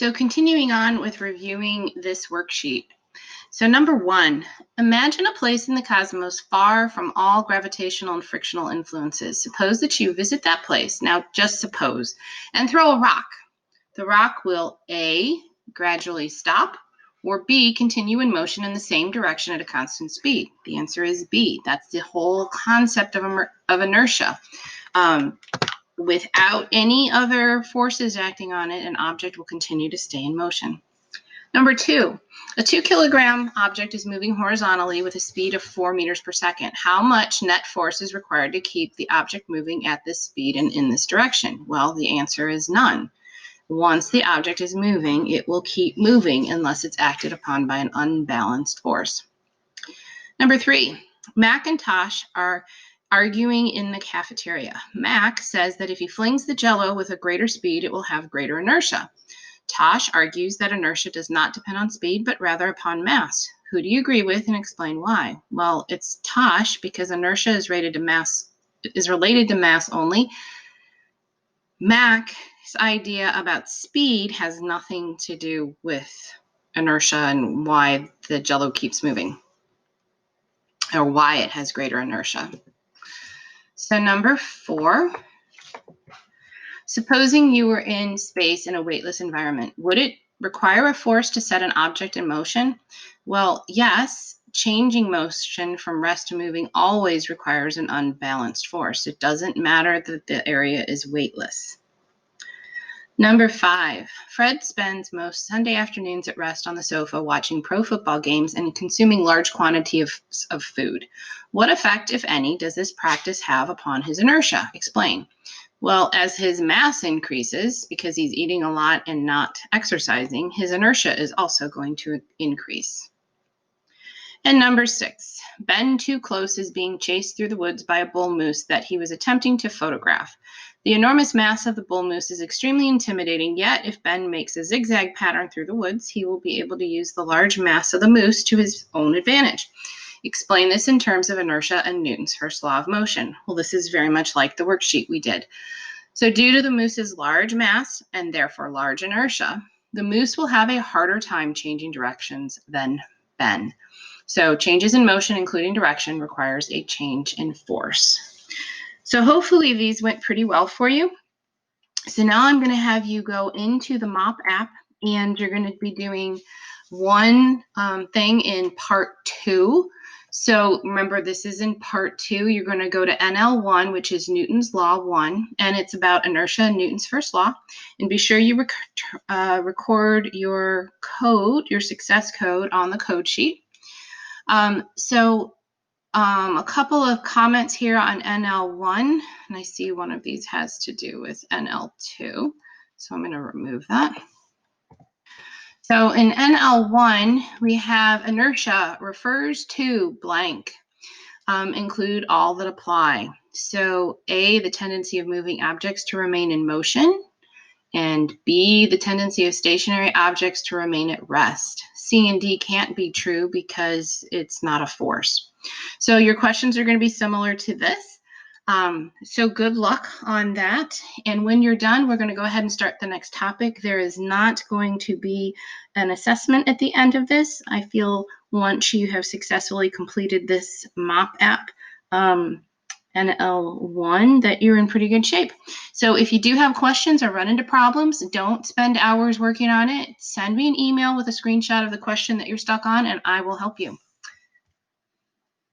So continuing on with reviewing this worksheet. So number 1, imagine a place in the cosmos far from all gravitational and frictional influences. Suppose that you visit that place, now just suppose, and throw a rock. The rock will A, gradually stop, or B, continue in motion in the same direction at a constant speed. The answer is B. That's the whole concept of inertia. Without any other forces acting on it, an object will continue to stay in motion. Number 2, a 2-kilogram object is moving horizontally with a speed of 4 meters per second. How much net force is required to keep the object moving at this speed and in this direction? Well, the answer is none. Once the object is moving, it will keep moving unless it's acted upon by an unbalanced force. Number 3, Mac and Tosh are arguing in the cafeteria. Mac says that if he flings the Jell-O with a greater speed, it will have greater inertia. Tosh argues that inertia does not depend on speed, but rather upon mass. Who do you agree with and explain why? Well, it's Tosh because inertia is related to mass only. Mac's idea about speed has nothing to do with inertia and why the Jell-O keeps moving, or why it has greater inertia. So number 4, supposing you were in space in a weightless environment, would it require a force to set an object in motion? Well, yes. Changing motion from rest to moving always requires an unbalanced force. It doesn't matter that the area is weightless. Number 5, Fred spends most Sunday afternoons at rest on the sofa watching pro football games and consuming large quantities of food. What effect, if any, does this practice have upon his inertia? Explain. Well, as his mass increases, because he's eating a lot and not exercising, his inertia is also going to increase. And number 6, Ben Too Close is being chased through the woods by a bull moose that he was attempting to photograph. The enormous mass of the bull moose is extremely intimidating, yet if Ben makes a zigzag pattern through the woods, he will be able to use the large mass of the moose to his own advantage. Explain this in terms of inertia and Newton's first law of motion. Well, this is very much like the worksheet we did. So due to the moose's large mass and therefore large inertia, the moose will have a harder time changing directions than Ben. So changes in motion, including direction, requires a change in force. So hopefully these went pretty well for you. So now I'm going to have you go into the MOP app, and you're going to be doing one thing in part 2. So remember, this is in part 2. You're going to go to NL1, which is Newton's Law 1, and it's about inertia and Newton's first law. And be sure you record your code, your success code, on the code sheet. A couple of comments here on NL1, and I see one of these has to do with NL2, so I'm going to remove that. So in NL1, we have inertia refers to blank, include all that apply. So A, the tendency of moving objects to remain in motion, and B, the tendency of stationary objects to remain at rest. C and D can't be true because it's not a force. So your questions are going to be similar to this. So good luck on that. And when you're done, we're going to go ahead and start the next topic. There is not going to be an assessment at the end of this. I feel once you have successfully completed this MOP app, NL1, that you're in pretty good shape. So if you do have questions or run into problems, don't spend hours working on it. Send me an email with a screenshot of the question that you're stuck on, and I will help you.